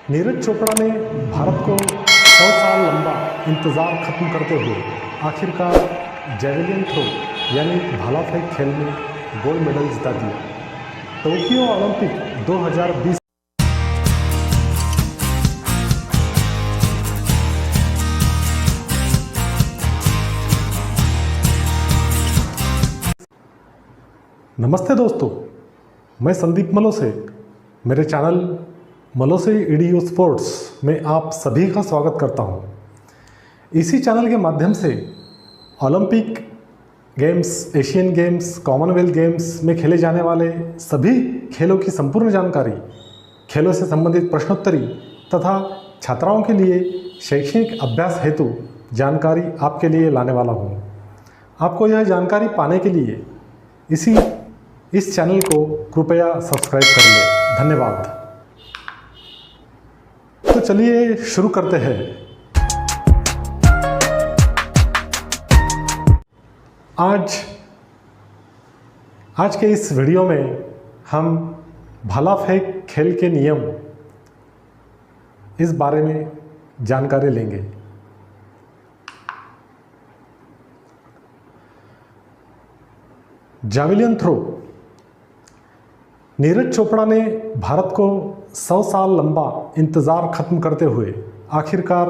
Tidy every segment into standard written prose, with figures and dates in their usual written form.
नीरज चोपड़ा ने भारत को 100 साल लंबा इंतज़ार खत्म करते हुए आखिरकार जैवलिन थ्रो यानी भाला फेंक खेल में गोल्ड मेडल जिता दिया। टोक्यो ओलंपिक 2020 नमस्ते दोस्तों, मैं संदीप मलोसे मेरे चैनल मलोसे ईडीयू स्पोर्ट्स में आप सभी का स्वागत करता हूं। इसी चैनल के माध्यम से Olympic games, Asian games, Commonwealth games में खेले जाने वाले सभी खेलों की संपूर्ण जानकारी, खेलों से संबंधित प्रश्नोत्तरी तथा छात्राओं के लिए शैक्षणिक अभ्यास हेतु जानकारी आपके लिए लाने वाला हूं। आपको यह जानकारी पाने के लिए इस चैनल को कृपया सब्सक्राइब कर लें। धन्यवाद। तो चलिए शुरू करते हैं। आज के इस वीडियो में हम भाला फेंक खेल के नियम इस बारे में जानकारी लेंगे। Javelin throw. नीरज चोपड़ा ने भारत को 100 साल लंबा इंतज़ार खत्म करते हुए आखिरकार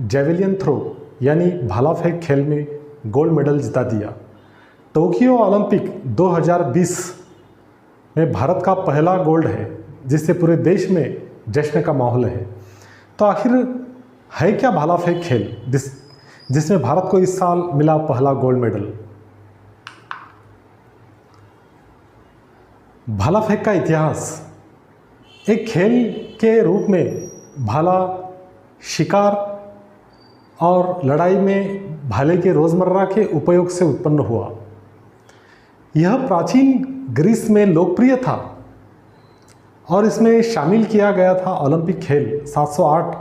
जैवलिन थ्रो यानी भाला फेंक खेल में गोल्ड मेडल जिता दिया। टोक्यो ओलंपिक 2020 में भारत का पहला गोल्ड है, जिससे पूरे देश में जश्न का माहौल है। तो आखिर है क्या भाला फेंक खेल जिसमें भारत को इस साल मिला पहला गोल्ड मेडल। भाला फेंक का इतिहास। एक खेल के रूप में भाला शिकार और लड़ाई में भाले के रोज़मर्रा के उपयोग से उत्पन्न हुआ। यह प्राचीन ग्रीस में लोकप्रिय था और इसमें शामिल किया गया था ओलंपिक खेल 708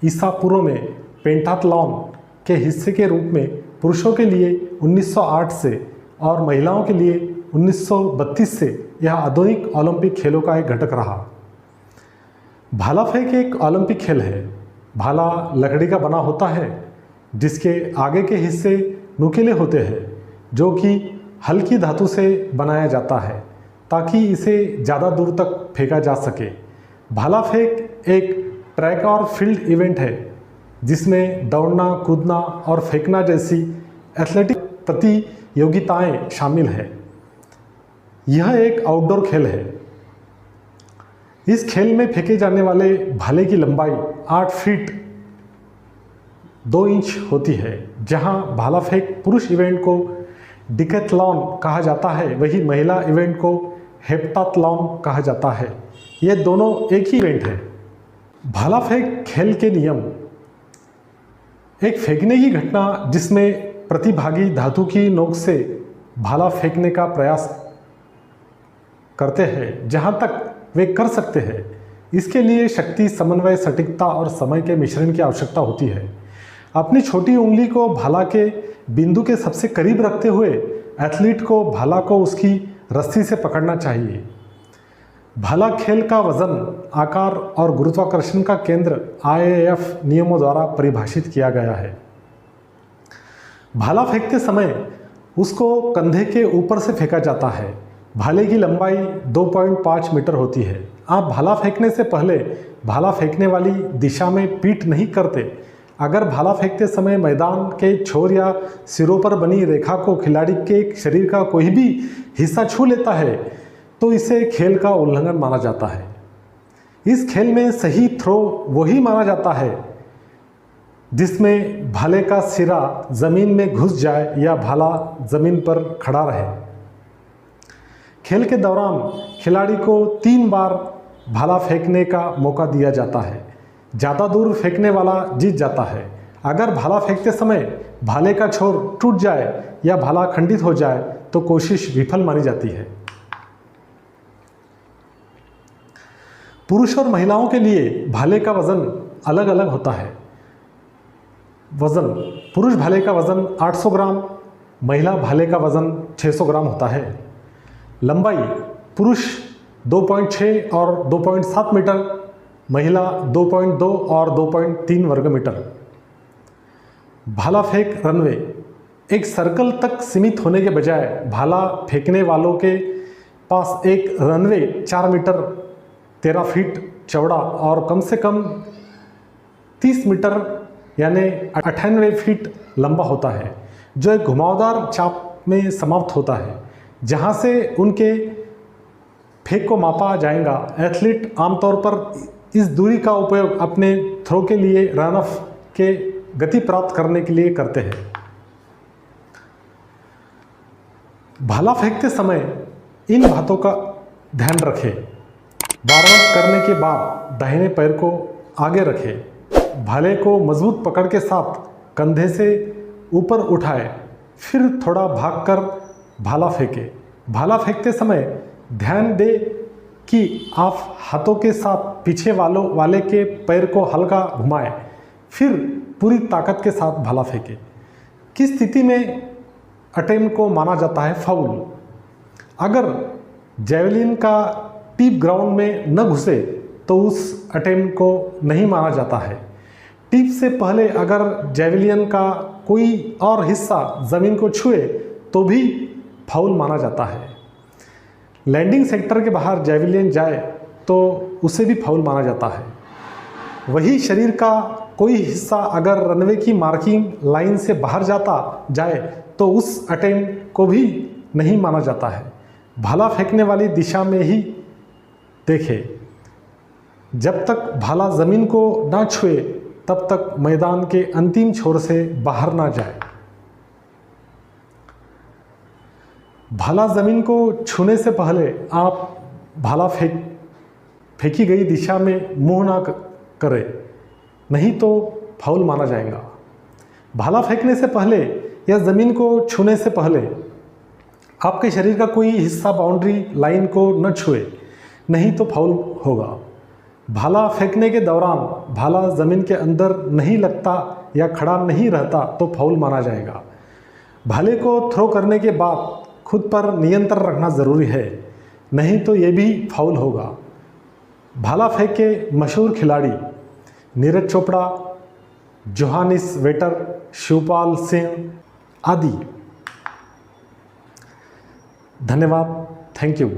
ईसा पूर्व में पेंटाथलॉन के हिस्से के रूप में पुरुषों के लिए 1908 से और महिलाओं के लिए 1932 से यह आधुनिक ओलंपिक खेलों का एक घटक रहा। भाला फेंक एक ओलंपिक खेल है। भाला लकड़ी का बना होता है, जिसके आगे के हिस्से नुकीले होते हैं, जो कि हल्की धातु से बनाया जाता है ताकि इसे ज़्यादा दूर तक फेंका जा सके। भाला फेंक एक ट्रैक और फील्ड इवेंट है, जिसमें दौड़ना, कूदना और फेंकना जैसी एथलेटिक प्रतियोगिताएं शामिल हैं। यह एक आउटडोर खेल है। इस खेल में फेंके जाने वाले भाले की लंबाई 8 फीट 2 इंच होती है। जहां भाला फेंक पुरुष इवेंट को डिकैथलॉन कहा जाता है, वही महिला इवेंट को हेप्टाथलॉन कहा जाता है। ये दोनों एक ही इवेंट है। भाला फेंक खेल के नियम। एक फेंकने की घटना जिसमें प्रतिभागी धातु की नोक से भाला फेंकने का प्रयास करते हैं जहां तक वे कर सकते हैं। इसके लिए शक्ति, समन्वय, सटीकता और समय के मिश्रण की आवश्यकता होती है। अपनी छोटी उंगली को भाला के बिंदु के सबसे करीब रखते हुए एथलीट को भाला को उसकी रस्सी से पकड़ना चाहिए। भाला खेल का वजन, आकार और गुरुत्वाकर्षण का केंद्र IAAF नियमों द्वारा परिभाषित किया गया है। भाला फेंकते समय उसको कंधे के ऊपर से फेंका जाता है। भाले की लंबाई 2.5 मीटर होती है। आप भाला फेंकने से पहले भाला फेंकने वाली दिशा में पीठ नहीं करते। अगर भाला फेंकते समय मैदान के छोर या सिरों पर बनी रेखा को खिलाड़ी के शरीर का कोई भी हिस्सा छू लेता है तो इसे खेल का उल्लंघन माना जाता है। इस खेल में सही थ्रो वही माना जाता है जिसमें भाले का सिरा जमीन में घुस जाए या भाला जमीन पर खड़ा रहे। खेल के दौरान खिलाड़ी को 3 बार भाला फेंकने का मौका दिया जाता है। ज़्यादा दूर फेंकने वाला जीत जाता है। अगर भाला फेंकते समय भाले का छोर टूट जाए या भाला खंडित हो जाए तो कोशिश विफल मानी जाती है। पुरुष और महिलाओं के लिए भाले का वजन अलग अलग होता है। वजन: पुरुष भाले का वजन 800 ग्राम, महिला भाले का वजन 600 ग्राम होता है। लंबाई: पुरुष 2.6 और 2.7 मीटर, महिला 2.2 और 2.3 वर्ग मीटर। भाला फेंक रनवे एक सर्कल तक सीमित होने के बजाय भाला फेंकने वालों के पास एक रनवे 4 मीटर 13 फीट चौड़ा और कम से कम 30 मीटर यानी 98 फीट लंबा होता है, जो एक घुमावदार चाप में समाप्त होता है, जहां से उनके फेंक को मापा जाएगा। एथलीट आमतौर पर इस दूरी का उपयोग अपने थ्रो के लिए रन ऑफ के गति प्राप्त करने के लिए करते हैं। भाला फेंकते समय इन बातों का ध्यान रखें। वार्म अप करने के बाद दाहिने पैर को आगे रखें, भाले को मजबूत पकड़ के साथ कंधे से ऊपर उठाएं, फिर थोड़ा भागकर भाला फेंकें। भाला फेंकते समय ध्यान दें कि आप हाथों के साथ पीछे वाले के पैर को हल्का घुमाएं, फिर पूरी ताकत के साथ भाला फेंकें। किस स्थिति में अटेम्प्ट को माना जाता है फाउल? अगर जेवलिन का टिप ग्राउंड में न घुसे तो उस अटेम्प्ट को नहीं माना जाता है। टिप से पहले अगर जेवलिन का कोई और हिस्सा ज़मीन को छुए तो भी फाउल माना जाता है। लैंडिंग सेक्टर के बाहर जेवलिन जाए तो उसे भी फाउल माना जाता है। वही शरीर का कोई हिस्सा अगर रनवे की मार्किंग लाइन से बाहर जाए तो उस अटेम्प्ट को भी नहीं माना जाता है। भाला फेंकने वाली दिशा में ही देखें। जब तक भाला ज़मीन को ना छुए तब तक मैदान के अंतिम छोर से बाहर ना जाए। भाला ज़मीन को छूने से पहले आप भाला फेंकी गई दिशा में मुंह ना करें, नहीं तो फाउल माना जाएगा। भाला फेंकने से पहले या ज़मीन को छूने से पहले आपके शरीर का कोई हिस्सा बाउंड्री लाइन को न छुए, नहीं तो फाउल होगा। भाला फेंकने के दौरान भाला ज़मीन के अंदर नहीं लगता या खड़ा नहीं रहता तो फाउल माना जाएगा। भाले को थ्रो करने के बाद खुद पर नियंत्रण रखना ज़रूरी है, नहीं तो ये भी फाउल होगा। भाला फेंक के मशहूर खिलाड़ी नीरज चोपड़ा, जोहानिस वेटर, शिवपाल सिंह आदि। धन्यवाद। Thank you.